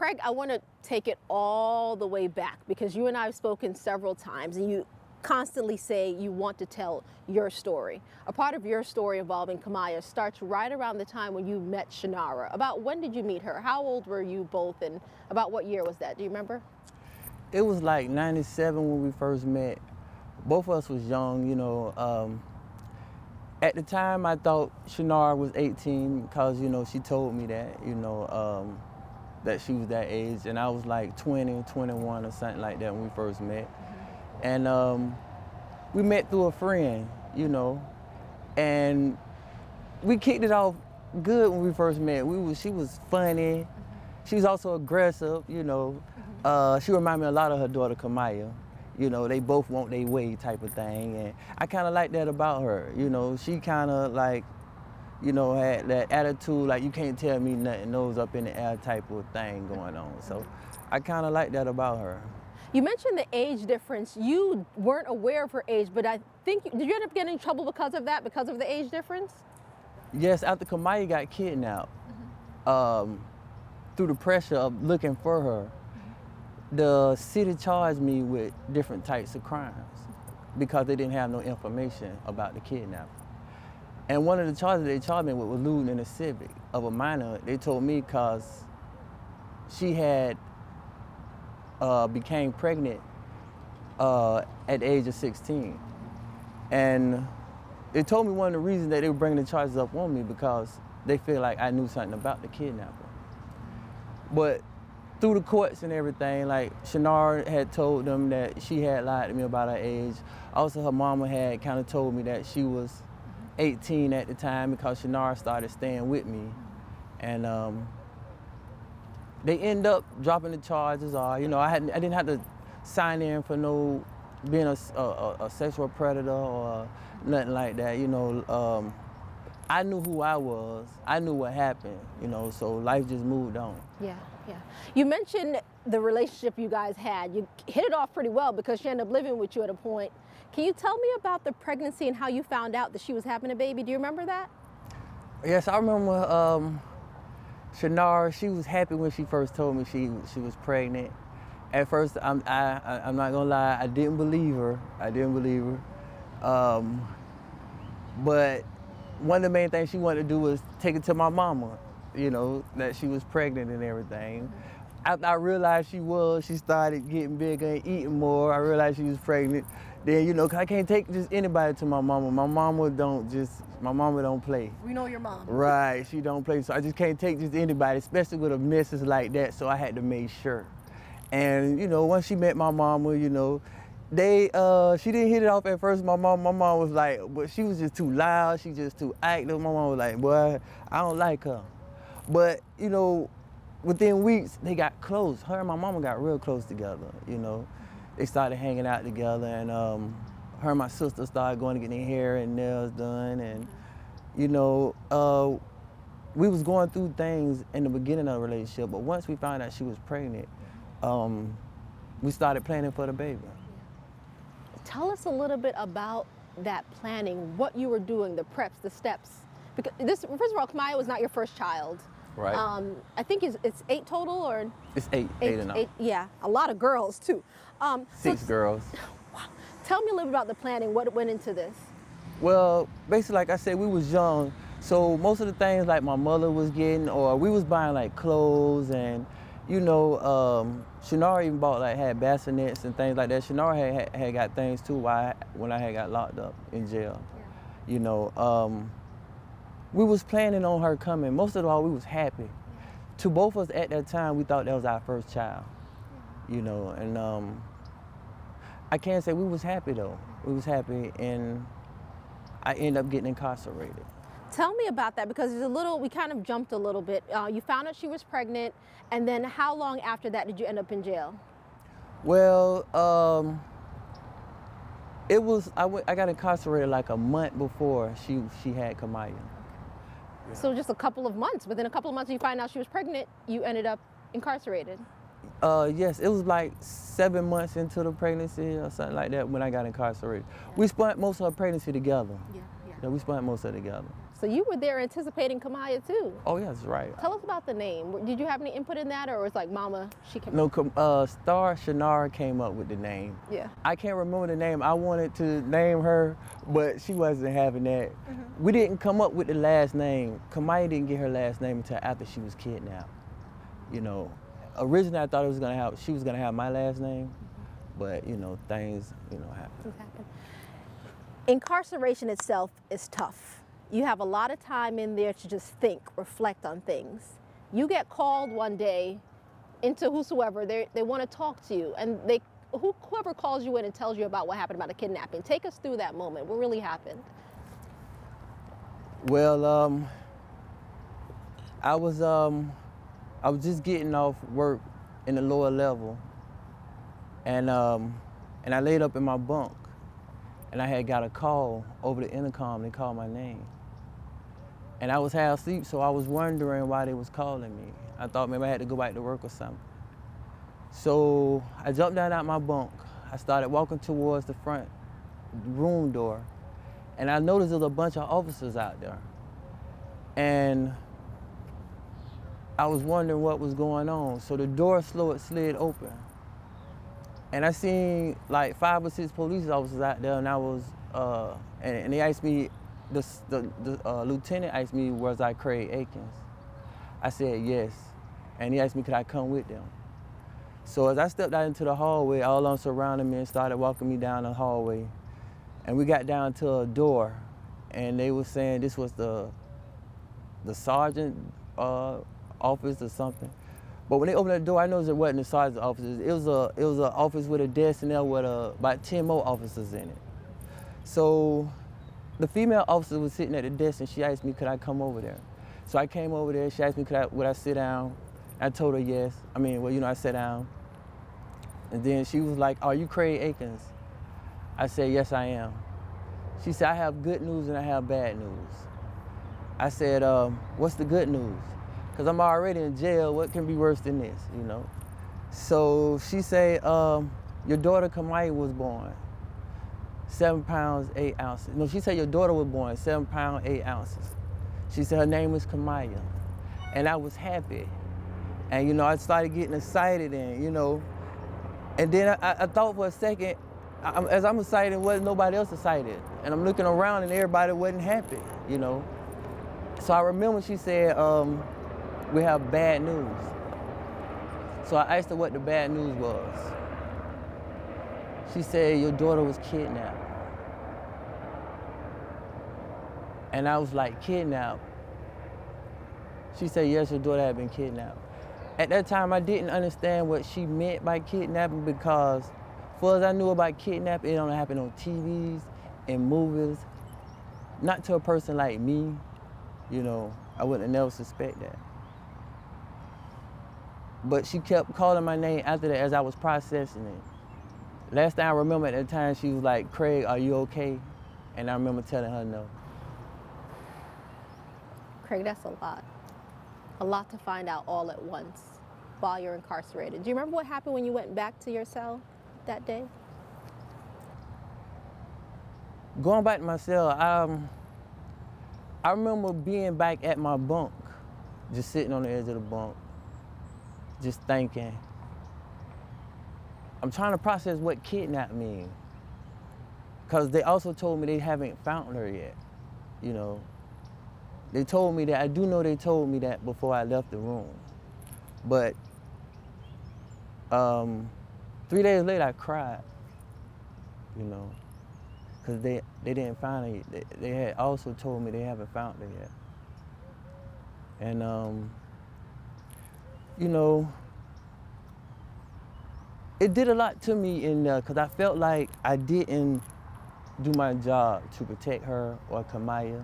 Craig, I want to take it all the way back because you and I have spoken several times and you constantly say you want to tell your story. A part of your story involving Kamiyah starts right around the time when you met Shanara. About when did you meet her? How old were you both and about what year was that? Do you remember? It was like 97 when we first met. Both of us was young, you know. At the time, I thought Shanara was 18 because, you know, she told me that, you know, that she was that age. And I was like 20, 21 or something like that when we first met. And we met through a friend, you know, and we kicked it off good when we first met. She was funny. She was also aggressive, you know. She reminded me a lot of her daughter, Kamiyah. You know, they both want their way type of thing. And I kind of like that about her. You know, she kind of like, you know, had that attitude, like you can't tell me nothing, nose up in the air type of thing going on. So I kind of like that about her. You mentioned the age difference. You weren't aware of her age, but I think, did you end up getting in trouble because of that, because of the age difference? Yes, after Kamiyah got kidnapped, through the pressure of looking for her, the city charged me with different types of crimes because they didn't have no information about the kidnapping. And one of the charges they charged me with was looting in a Civic of a minor. They told me because she had became pregnant at the age of 16. And they told me one of the reasons that they were bringing the charges up on me because they feel like I knew something about the kidnapper. But through the courts and everything, like Shanara had told them that she had lied to me about her age. Also, her mama had kind of told me that she was 18 at the time because Shanara started staying with me. And they end up dropping the charges, or, you know, I didn't have to sign in for no being a sexual predator or nothing like that, you know. I knew who I was. I knew what happened, you know, so life just moved on. Yeah, yeah. You mentioned the relationship you guys had. You hit it off pretty well because she ended up living with you at a point. Can you tell me about the pregnancy and how you found out that she was having a baby? Do you remember that? Yes, I remember Shanara. She was happy when she first told me she was pregnant. At first, I'm not gonna lie, I didn't believe her. But one of the main things she wanted to do was take it to my mama, you know, that she was pregnant and everything. After I realized she started getting bigger and eating more. I realized she was pregnant. Then, you know, 'cause I can't take just anybody to my mama. My mama don't play. We know your mom. Right, she don't play. So I just can't take just anybody, especially with a message like that. So I had to make sure. And, you know, once she met my mama, you know, she didn't hit it off at first. My mom was like, but she was just too loud. She just too active. My mom was like, boy, I don't like her. But, you know, within weeks, they got close. Her and my mama got real close together, you know. They started hanging out together, and her and my sister started going to get their hair and nails done. And, you know, we was going through things in the beginning of the relationship, but once we found out she was pregnant, we started planning for the baby. Tell us a little bit about that planning, what you were doing, the preps, the steps. Because first of all, Kamiyah was not your first child. Right. I think it's 8 total, or? It's eight and up. Yeah, a lot of girls too. 6 girls. Wow. Tell me a little bit about the planning, what went into this? Well, basically, like I said, we was young, so most of the things like my mother was getting, or we was buying like clothes, and, you know, Shanara even had bassinets and things like that. Shanara had got things too when I had got locked up in jail. Yeah. You know, we was planning on her coming. Most of all, we was happy. To both of us at that time, we thought that was our first child. You know, and I can't say we was happy though. We was happy, and I ended up getting incarcerated. Tell me about that, because we kind of jumped a little bit. You found out she was pregnant, and then how long after that did you end up in jail? Well, I got incarcerated like a month before she had Kamiyah. Yeah. So just a couple of months. Within a couple of months, you find out she was pregnant, you ended up incarcerated. Yes, it was like 7 months into the pregnancy or something like that when I got incarcerated. Yeah. We spent most of her pregnancy together. Yeah, we spent most of it together. So you were there anticipating Kamiyah too. Oh, yeah, that's right. Tell us about the name. Did you have any input in that, or was like Mama, she came No, up? Star Shanara came up with the name. Yeah. I can't remember the name. I wanted to name her, but she wasn't having that. We didn't come up with the last name. Kamiyah didn't get her last name until after she was kidnapped. You know, originally I thought she was gonna have my last name, but you know, things, happen. Incarceration itself is tough. You have a lot of time in there to just think, reflect on things. You get called one day into whosoever, they want to talk to you, and whoever calls you in and tells you about what happened about a kidnapping. Take us through that moment. What really happened? Well, I was just getting off work in the lower level, and I laid up in my bunk, and I had got a call over the intercom. They called my name, and I was half asleep, so I was wondering why they was calling me. I thought maybe I had to go back to work or something. So I jumped down out my bunk. I started walking towards the front room door, and I noticed there was a bunch of officers out there. And I was wondering what was going on. So the door slid open. And I seen like 5 or 6 police officers out there, and I was, and they asked me, the lieutenant asked me, was I Craig Akins? I said yes. And he asked me, could I come with them? So as I stepped out into the hallway, all of them surrounded me and started walking me down the hallway. And we got down to a door, and they were saying this was the sergeant office or something. But when they opened the door, I noticed it wasn't the sergeant's office. It was an office with a desk in there with about 10 more officers in it. So the female officer was sitting at the desk, and she asked me, could I come over there? So I came over there. She asked me, would I sit down? I told her yes. I sat down. And then she was like, are you Craig Akins? I said, yes, I am. She said, I have good news and I have bad news. I said, what's the good news? Because I'm already in jail. What can be worse than this, So she said, your daughter Kamiyah was born, 7 pounds, 8 ounces. No, she said your daughter was born, 7 pounds, 8 ounces. She said her name is Kamiyah. And I was happy. And, I started getting excited and then I thought for a second, as I'm excited, wasn't nobody else excited. And I'm looking around and everybody wasn't happy, So I remember she said, we have bad news. So I asked her what the bad news was. She said, your daughter was kidnapped. And I was like, kidnapped? She said, yes, your daughter had been kidnapped. At that time, I didn't understand what she meant by kidnapping because, far as I knew about kidnapping, it only happened on TVs and movies. Not to a person like me, I wouldn't have never suspect that. But she kept calling my name after that as I was processing it. Last time I remember at that time, she was like, Craig, are you okay? And I remember telling her no. Craig, that's a lot. A lot to find out all at once while you're incarcerated. Do you remember what happened when you went back to your cell that day? Going back to my cell, I remember being back at my bunk, just sitting on the edge of the bunk, just thinking. I'm trying to process what kidnap means. Because they also told me they haven't found her yet, They told me that, I do know they told me that before I left the room. But 3 days later, I cried, because they didn't find her yet. They had also told me they haven't found her yet. And, it did a lot to me in there, because I felt like I didn't do my job to protect her or Kamiyah.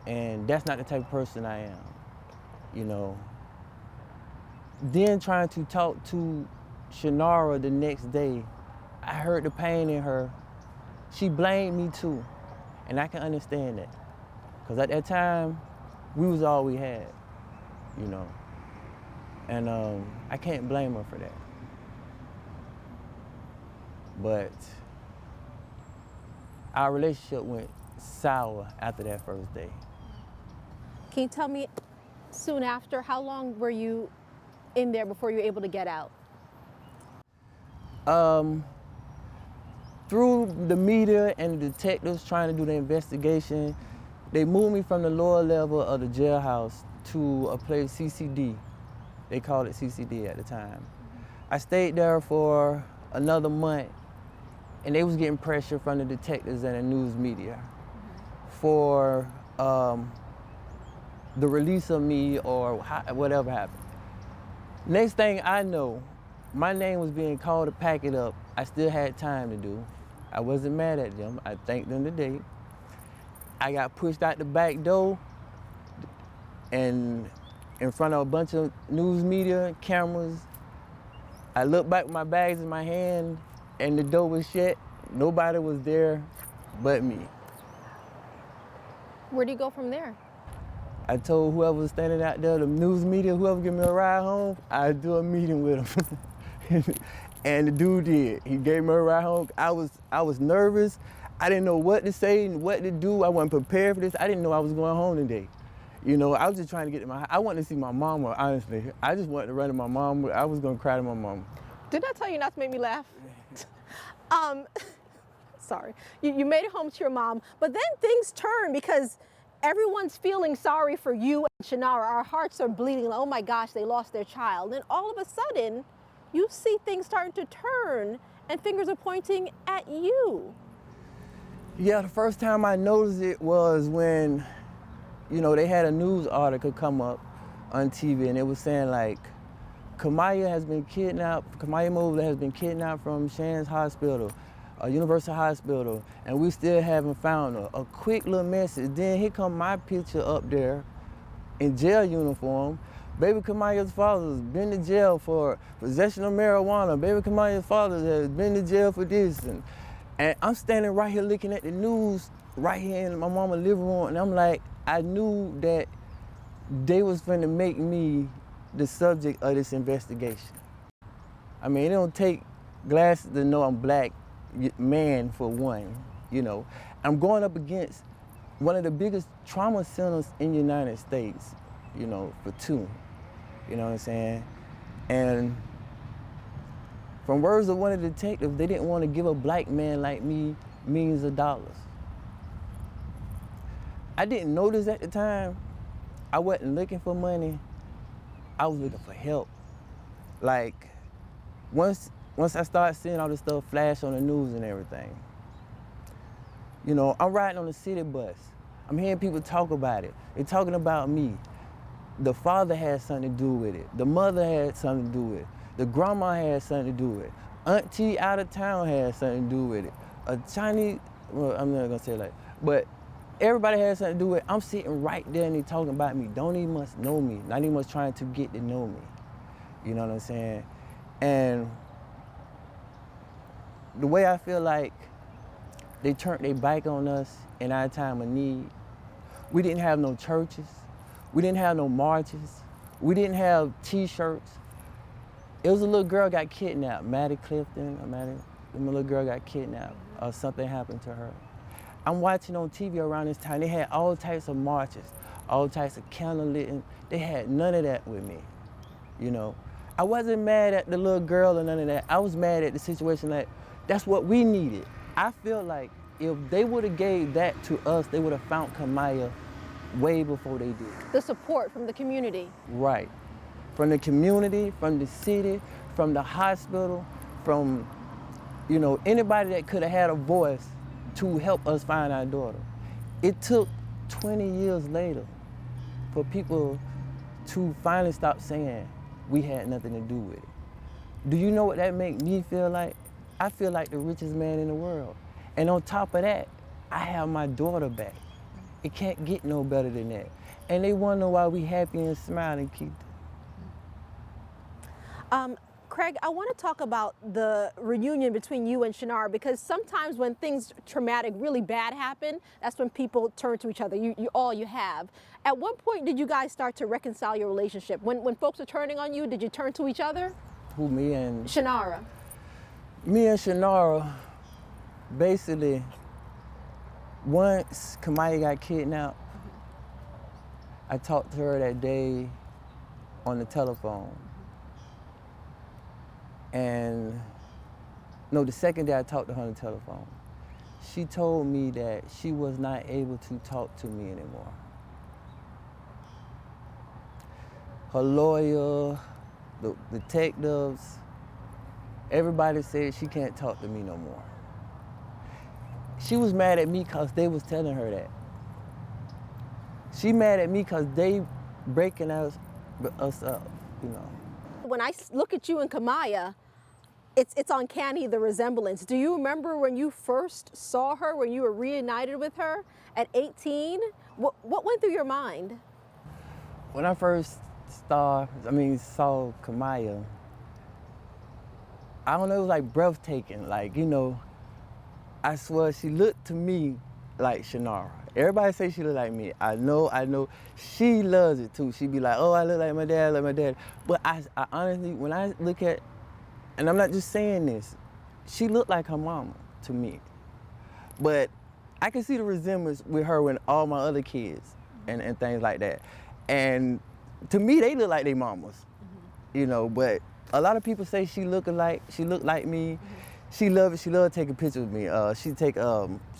And that's not the type of person I am, Then trying to talk to Shanara the next day, I heard the pain in her. She blamed me too, and I can understand that. Because at that time, we was all we had, And I can't blame her for that. But our relationship went sour after that first day. Can you tell me, soon after, how long were you in there before you were able to get out? Through the media and the detectives trying to do the investigation, they moved me from the lower level of the jailhouse to a place, CCD. They called it CCD at the time. I stayed there for another month, and they was getting pressure from the detectives and the news media for the release of me or whatever happened. Next thing I know, my name was being called to pack it up. I still had time to do. I wasn't mad at them. I thanked them today. I got pushed out the back door and in front of a bunch of news media, cameras. I looked back with my bags in my hand and the door was shut. Nobody was there but me. Where do you go from there? I told whoever was standing out there, the news media, whoever give me a ride home, I'd do a meeting with him. And the dude did. He gave me a ride home. I was nervous. I didn't know what to say and what to do. I wasn't prepared for this. I didn't know I was going home today. You know, I was just trying to get to I wanted to see my mama, honestly. I just wanted to run to my mom. I was gonna cry to my mom. Didn't I tell you not to make me laugh? Sorry. You made it home to your mom, but then things turn because everyone's feeling sorry for you and Shanara. Our hearts are bleeding. Like, oh my gosh, they lost their child. And all of a sudden, you see things starting to turn and fingers are pointing at you. Yeah, the first time I noticed it was when, you know, they had a news article come up on TV and it was saying like, Kamiyah has been kidnapped, Kamiyah Mobley has been kidnapped from Shands Hospital, Universal Hospital, and we still haven't found her. A quick little message. Then here come my picture up there in jail uniform. Baby Kamiyah's father has been to jail for possession of marijuana. Baby Kamiyah's father has been to jail for this. And I'm standing right here looking at the news right here in my mama's living room, and I'm like, I knew that they was finna make me the subject of this investigation. I mean, it don't take glasses to know I'm black man for one, you know. I'm going up against one of the biggest trauma centers in the United States, you know, for two, you know what I'm saying? And from words of one of the detectives, they didn't want to give a black man like me millions of dollars. I didn't notice at the time. I wasn't looking for money. I was looking for help. Like, once I started seeing all this stuff flash on the news and everything, you know, I'm riding on the city bus. I'm hearing people talk about it. They're talking about me. The father had something to do with it. The mother had something to do with it. The grandma had something to do with it. Auntie out of town had something to do with it. A Chinese, well, I'm not gonna say it like, but everybody had something to do with it. I'm sitting right there and they talking about me. Don't even much know me. Not even much trying to get to know me. You know what I'm saying? And the way I feel like they turned their back on us in our time of need. We didn't have no churches. We didn't have no marches. We didn't have T-shirts. It was a little girl got kidnapped, Maddie Clifton, the little girl got kidnapped, or something happened to her. I'm watching on TV around this time, they had all types of marches, all types of candlelit. They had none of that with me, you know. I wasn't mad at the little girl or none of that. I was mad at the situation that that's what we needed. I feel like if they would have gave that to us, they would have found Kamiyah way before they did. The support from the community. Right. From the community, from the city, from the hospital, from, you know, anybody that could have had a voice to help us find our daughter. It took 20 years later for people to finally stop saying we had nothing to do with it. Do you know what that makes me feel like? I feel like the richest man in the world. And on top of that, I have my daughter back. It can't get no better than that. And they wonder why we happy and smiling, Keith. Craig, I want to talk about the reunion between you and Shanara, because sometimes when things traumatic, really bad happen, that's when people turn to each other. You all you have. At what point did you guys start to reconcile your relationship? When folks are turning on you, did you turn to each other? Who, me and? Shanara. Me and Shanara, basically, Once Kamiyah got kidnapped, I talked to her that day on the telephone. And no, the second day I talked to her on the telephone, she told me that she was not able to talk to me anymore. Her lawyer, the detectives, everybody said she can't talk to me no more. She was mad at me because they was telling her that. She mad at me because they breaking us up, you know. When I look at you and Kamiyah, it's uncanny, the resemblance. Do you remember when you first saw her, when you were reunited with her at 18? What went through your mind? When I first saw Kamiyah, I don't know, it was like breathtaking. Like, you know, I swear she looked to me like Shanara. Everybody say she look like me. I know. She loves it too. She be like, oh, I look like my dad, like my dad. But I honestly, when I look at, and I'm not just saying this, she looked like her mama to me. But I can see the resemblance with her and all my other kids and things like that. And to me, they look like their mamas, you know. But a lot of people say she looked like me. She loved it. She loved taking pictures with me.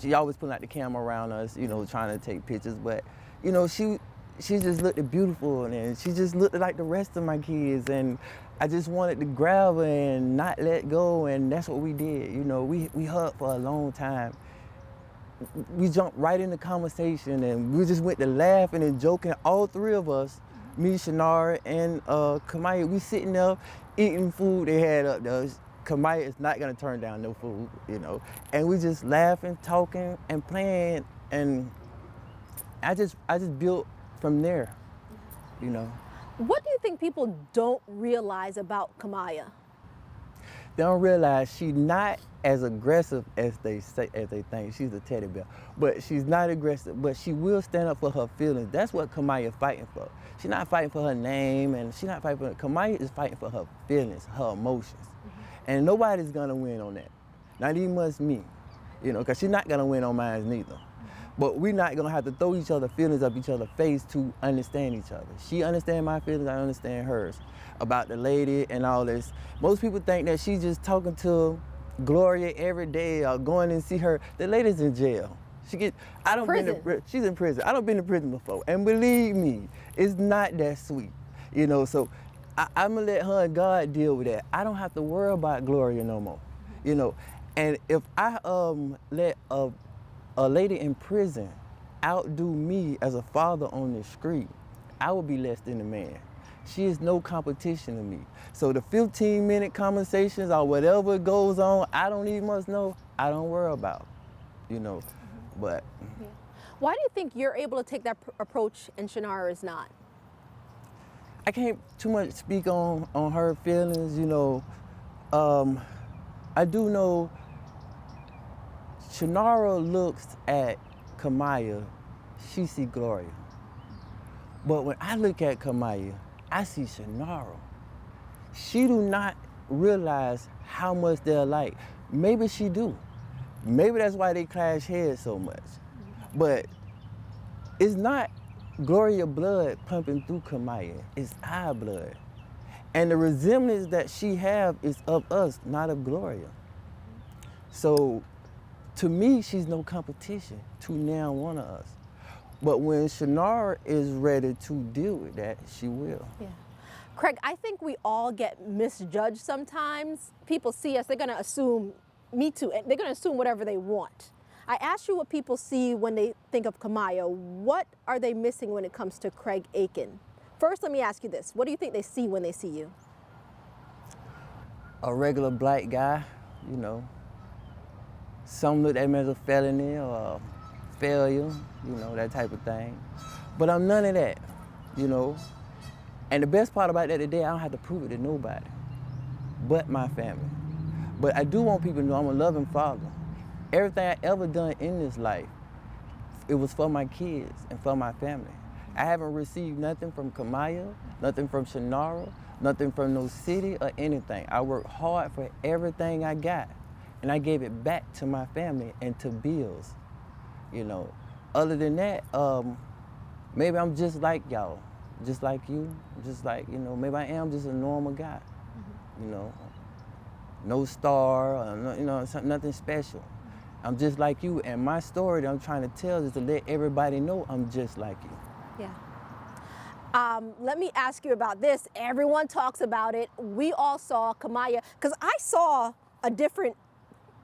She always putting out the camera around us, you know, trying to take pictures. But, you know, she just looked beautiful, and she just looked like the rest of my kids. And I just wanted to grab her and not let go, and that's what we did. You know, we hugged for a long time. We jumped right into conversation, and we just went to laughing and joking. All three of us, me, Shanara, and Kamiyah, we sitting there eating food they had up there. Kamiyah is not gonna turn down no food, you know. And we just laughing, talking, and playing, and I just built from there, you know. What do you think people don't realize about Kamiyah? They don't realize she's not as aggressive as they think. She's a teddy bear, but she's not aggressive. But she will stand up for her feelings. That's what Kamiyah fighting for. She's not fighting for her name, and she's not fighting for. Kamiyah is fighting for her feelings, her emotions. And nobody's gonna win on that. Not even much me, you know, because she's not gonna win on mine neither. But we're not gonna have to throw each other feelings up each other's face to understand each other. She understands my feelings, I understand hers. About the lady and all this. Most people think that she's just talking to Gloria every day or going and see her. The lady's in jail. She's in prison. I done been to prison before. And believe me, it's not that sweet, you know, so I'm gonna let her and God deal with that. I don't have to worry about Gloria no more, you know. And if I let a lady in prison outdo me as a father on the street, I would be less than a man. She is no competition to me. So the 15-minute conversations or whatever goes on, I don't even must know, I don't worry about, you know. But why do you think you're able to take that approach and Shanara is not? I can't too much speak on her feelings, you know. I do know Shanara looks at Kamiyah, she see Gloria. But when I look at Kamiyah, I see Shanara. She do not realize how much they're alike. Maybe she do. Maybe that's why they clash heads so much. But it's not Gloria blood pumping through Kamiyah, it's our blood. And the resemblance that she have is of us, not of Gloria. So to me, she's no competition to now one of us. But when Shanara is ready to deal with that, she will. Yeah. Craig, I think we all get misjudged sometimes. People see us, they're gonna assume, me too, and they're gonna assume whatever they want. I asked you what people see when they think of Kamiyah. What are they missing when it comes to Craig Aiken? First, let me ask you this. What do you think they see when they see you? A regular black guy, you know. Some look at him as a felony or a failure, you know, that type of thing. But I'm none of that, you know. And the best part about that today, I don't have to prove it to nobody but my family. But I do want people to know I'm a loving father. Everything I ever done in this life, it was for my kids and for my family. I haven't received nothing from Kamiyah, nothing from Shanara, nothing from no city or anything. I worked hard for everything I got, and I gave it back to my family and to bills. you know. Other than that, maybe I'm just like y'all, just like you, just like, you know, maybe I am just a normal guy, you know. No star, you know, nothing special. I'm just like you, and my story that I'm trying to tell is to let everybody know I'm just like you. Yeah. Let me ask you about this. Everyone talks about it. We all saw Kamiyah, because I saw a different,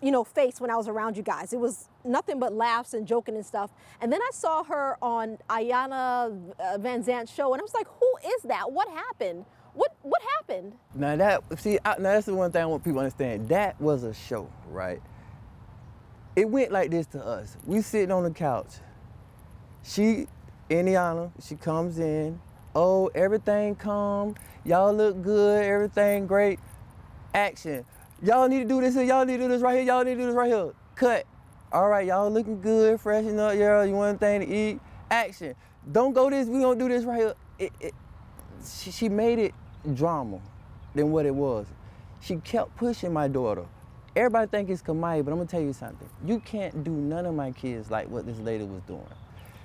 you know, face when I was around you guys. It was nothing but laughs and joking and stuff. And then I saw her on Ayanna Van Zant's show, and I was like, who is that? What happened? What happened? Now that's the one thing I want people to understand. That was a show, right? It went like this to us. We sitting on the couch. Indiana, she comes in. Oh, everything calm. Y'all look good. Everything great. Action. Y'all need to do this here. Y'all need to do this right here. Y'all need to do this right here. Cut. All right, y'all looking good, freshen up. Yeah, you want anything to eat? Action. Don't go this. We gonna do this right here. She made it drama than what it was. She kept pushing my daughter. Everybody think it's Kamiyah, but I'm gonna tell you something. You can't do none of my kids like what this lady was doing.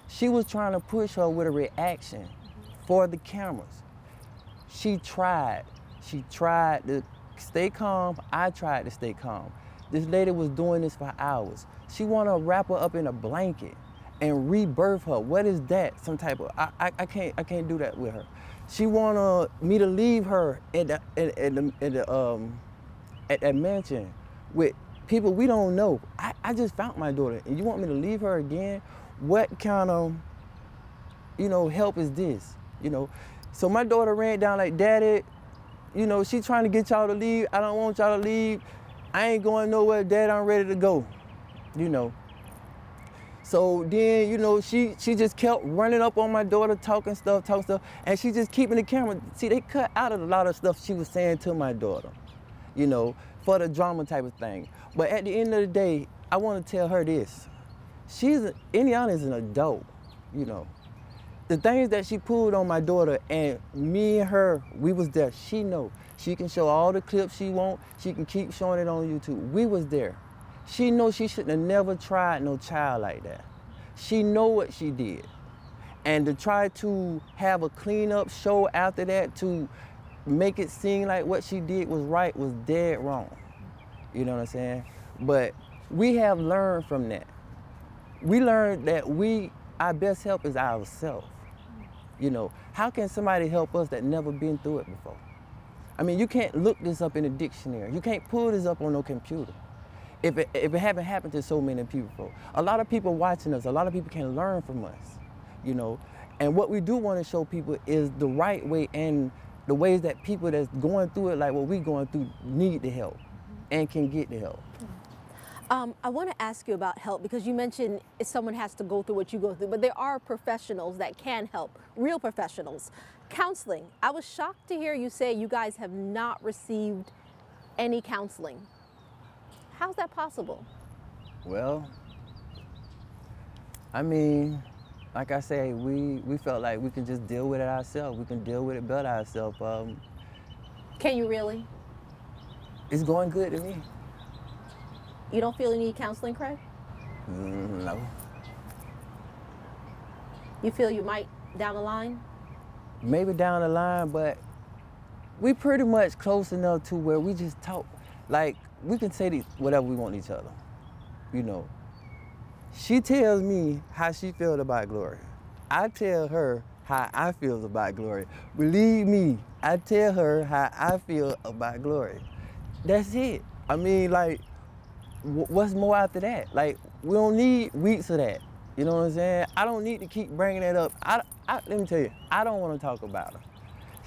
She was trying to push her with a reaction for the cameras. She tried to stay calm. I tried to stay calm. This lady was doing this for hours. She wanna wrap her up in a blanket and rebirth her. What is that? Some type of, I can't do that with her. She wanted me to leave her at that mansion with people we don't know. I just found my daughter, and you want me to leave her again? What kind of, you know, help is this? You know, so my daughter ran down like, Daddy, you know, she trying to get y'all to leave. I don't want y'all to leave. I ain't going nowhere, Dad. I'm ready to go. You know. So then, you know, she just kept running up on my daughter, talking stuff, and she just keeping the camera. See, they cut out a lot of stuff she was saying to my daughter, you know, for the drama type of thing. But at the end of the day, I want to tell her this. Indiana is an adult, you know. The things that she pulled on my daughter, and me and her, we was there. She know. She can show all the clips she want. She can keep showing it on YouTube. We was there. She knows she shouldn't have never tried no child like that. She know what she did. And to try to have a cleanup show after that to make it seem like what she did was right was dead wrong. You know what I'm saying? But we have learned from that. We learned that our best help is ourselves. You know, how can somebody help us that never been through it before? I mean, you can't look this up in a dictionary. You can't pull this up on no computer. If it haven't happened to so many people. A lot of people watching us, a lot of people can learn from us, you know. And what we do want to show people is the right way and the ways that people that's going through it like what we going through need the help and can get the help. I want to ask you about help, because you mentioned if someone has to go through what you go through, but there are professionals that can help, real professionals. Counseling. I was shocked to hear you say you guys have not received any counseling. How's that possible? Well, I mean, like I say, we felt like we can just deal with it ourselves. We can deal with it better ourselves. Can you really? It's going good to me. You don't feel you need counseling, Craig? No. You feel you might down the line? Maybe down the line, but we pretty much close enough to where we just talk. Like, we can say whatever we want each other, you know. She tells me how she feels about Gloria. I tell her how I feel about Gloria. Believe me, I tell her how I feel about Gloria. That's it. I mean, like, what's more after that? Like, we don't need weeks of that. You know what I'm saying? I don't need to keep bringing it up. Let me tell you, I don't want to talk about her.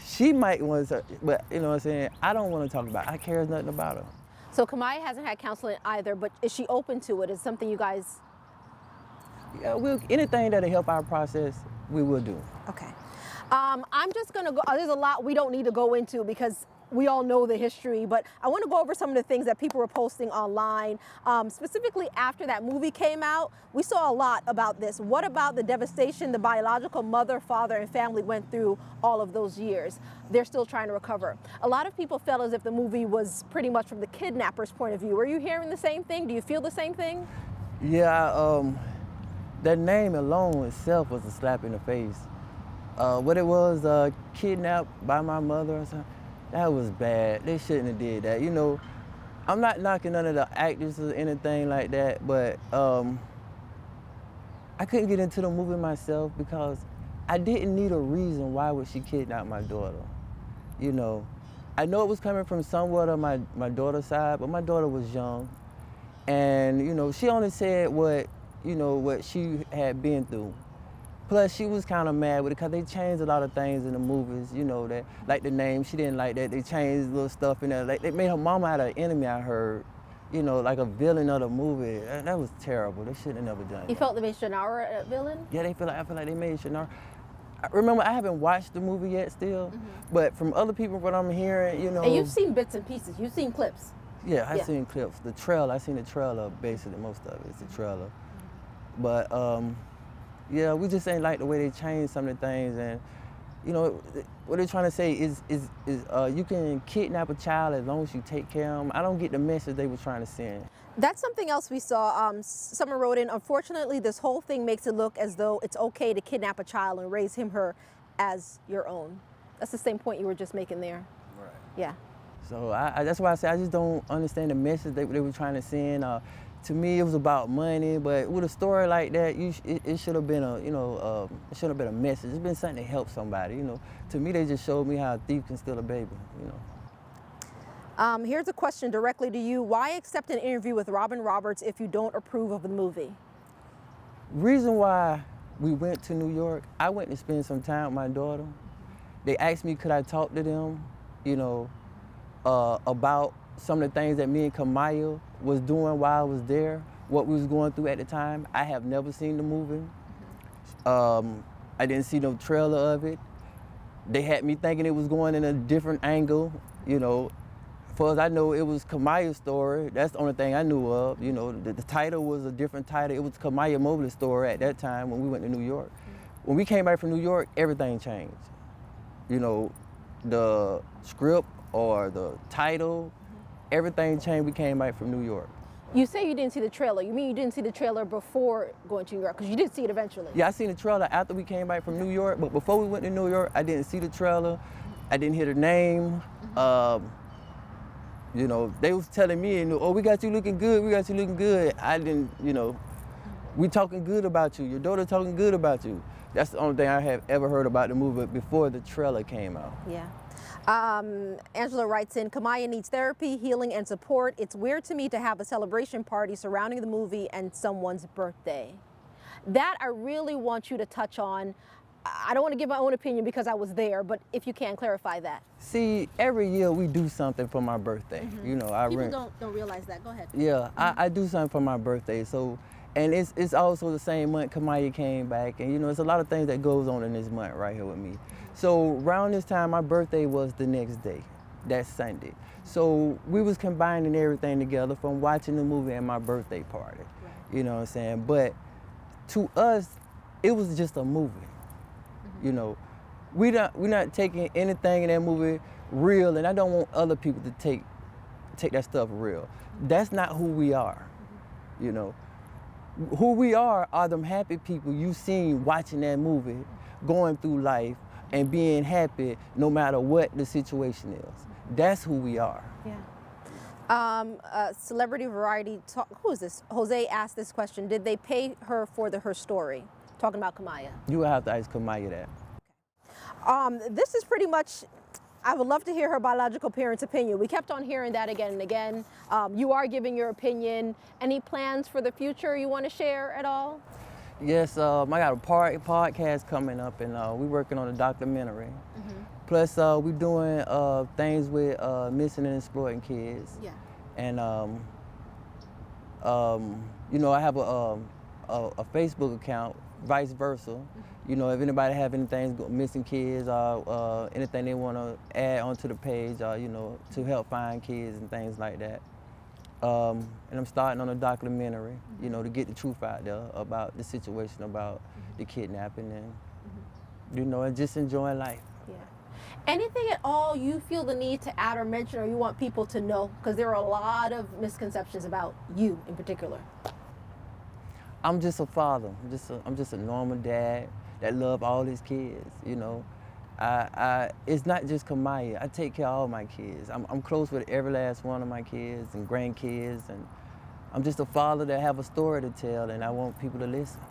She might want to, but you know what I'm saying? I don't want to talk about her. I care nothing about her. So Kamiyah hasn't had counseling either, but is she open to it? Is something you guys? Yeah, anything that'll help our process, we will do. Okay. I'm just gonna go, there's a lot we don't need to go into because we all know the history, but I want to go over some of the things that people were posting online. Specifically after that movie came out, we saw a lot about this. What about the devastation the biological mother, father, and family went through all of those years? They're still trying to recover. A lot of people felt as if the movie was pretty much from the kidnapper's point of view. Are you hearing the same thing? Do you feel the same thing? Yeah, that name alone itself was a slap in the face. What it was, kidnapped by my mother or something, that was bad. They shouldn't have did that. You know, I'm not knocking none of the actors or anything like that, but I couldn't get into the movie myself because I didn't need a reason why would she kidnap my daughter. You know, I know it was coming from somewhat of my daughter's side, but my daughter was young. And, you know, she only said what she had been through. Plus, she was kind of mad with it because they changed a lot of things in the movies, you know, that, like the name, she didn't like that. They changed little stuff in there. Like, they made her mama out of an enemy, I heard, you know, like a villain of the movie. That was terrible. They shouldn't have never done it. You felt they made Shannara a villain? Yeah, I feel like they made Shannara. Remember, I haven't watched the movie yet still, but from other people, what I'm hearing, you know. And you've seen bits and pieces. You've seen clips. Yeah, I've seen clips. The trailer, I've seen the trailer, basically, most of it is the trailer. But, yeah, we just ain't like the way they changed some of the things. And, you know, what they're trying to say is you can kidnap a child as long as you take care of them. I don't get the message they were trying to send. That's something else we saw. Someone wrote in, unfortunately, this whole thing makes it look as though it's okay to kidnap a child and raise her as your own. That's the same point you were just making there. Right. Yeah. So that's why I say I just don't understand the message they were trying to send. To me, it was about money, but with a story like that, it should have been it should have been a message. It's been something to help somebody, you know. To me, they just showed me how a thief can steal a baby, you know. Here's a question directly to you. Why accept an interview with Robin Roberts if you don't approve of the movie? Reason why we went to New York, I went to spend some time with my daughter. They asked me could I talk to them, you know, about some of the things that me and Kamiyah was doing while I was there, what we was going through at the time. I have never seen the movie. I didn't see no trailer of it. They had me thinking it was going in a different angle, you know. As far as I know, it was Kamiyah's story. That's the only thing I knew of. You know, the title was a different title. It was Kamiyah Mobley's story at that time when we went to New York. When we came back from New York, everything changed. You know, the script or the title, everything changed. We came back from New York. You say you didn't see the trailer. You mean you didn't see the trailer before going to New York? Because you did see it eventually. Yeah, I seen the trailer after we came back from New York, but before we went to New York, I didn't see the trailer. I didn't hear the name. You know, they was telling me, oh, we got you looking good, we got you looking good. I didn't, you know, we talking good about you. Your daughter talking good about you. That's the only thing I have ever heard about the movie before the trailer came out. Yeah. Angela writes in, Kamiyah needs therapy, healing, and support. It's weird to me to have a celebration party surrounding the movie and someone's birthday. That I really want you to touch on. I don't want to give my own opinion because I was there, but if you can clarify that. See, every year we do something for my birthday. You know, People don't realize that. Go ahead. Yeah, I do something for my birthday. So, and it's also the same month Kamiyah came back, and you know, it's a lot of things that goes on in this month right here with me. So around this time, my birthday was the next day, that Sunday. So we was combining everything together from watching the movie and my birthday party. Right. You know what I'm saying? But to us, it was just a movie. You know, we're not taking anything in that movie real, and I don't want other people to take that stuff real. That's not who we are. You know, who we are them happy people you seen watching that movie, going through life and being happy no matter what the situation is. That's who we are. Yeah. Celebrity Variety Talk, who is this? Jose asked this question, did they pay her for her story? Talking about Kamiyah. You would have to ask Kamiyah that. Okay. This is pretty much, I would love to hear her biological parents' opinion. We kept on hearing that again and again. You are giving your opinion. Any plans for the future you want to share at all? Yes, I got a podcast coming up, and we're working on a documentary. Plus, we're doing things with missing and exploiting kids. Yeah. And you know, I have a Facebook account, vice versa. You know, if anybody have anything missing kids or anything they want to add onto the page, you know, to help find kids and things like that. And I'm starting on a documentary, you know, to get the truth out there about the situation, about the kidnapping, and you know, and just enjoying life. Yeah. Anything at all you feel the need to add or mention, or you want people to know? Because there are a lot of misconceptions about you in particular. I'm just a father. I'm just a normal dad that love all his kids. You know, it's not just Kamiyah. I take care of all my kids. I'm close with every last one of my kids and grandkids, and I'm just a father that have a story to tell, and I want people to listen.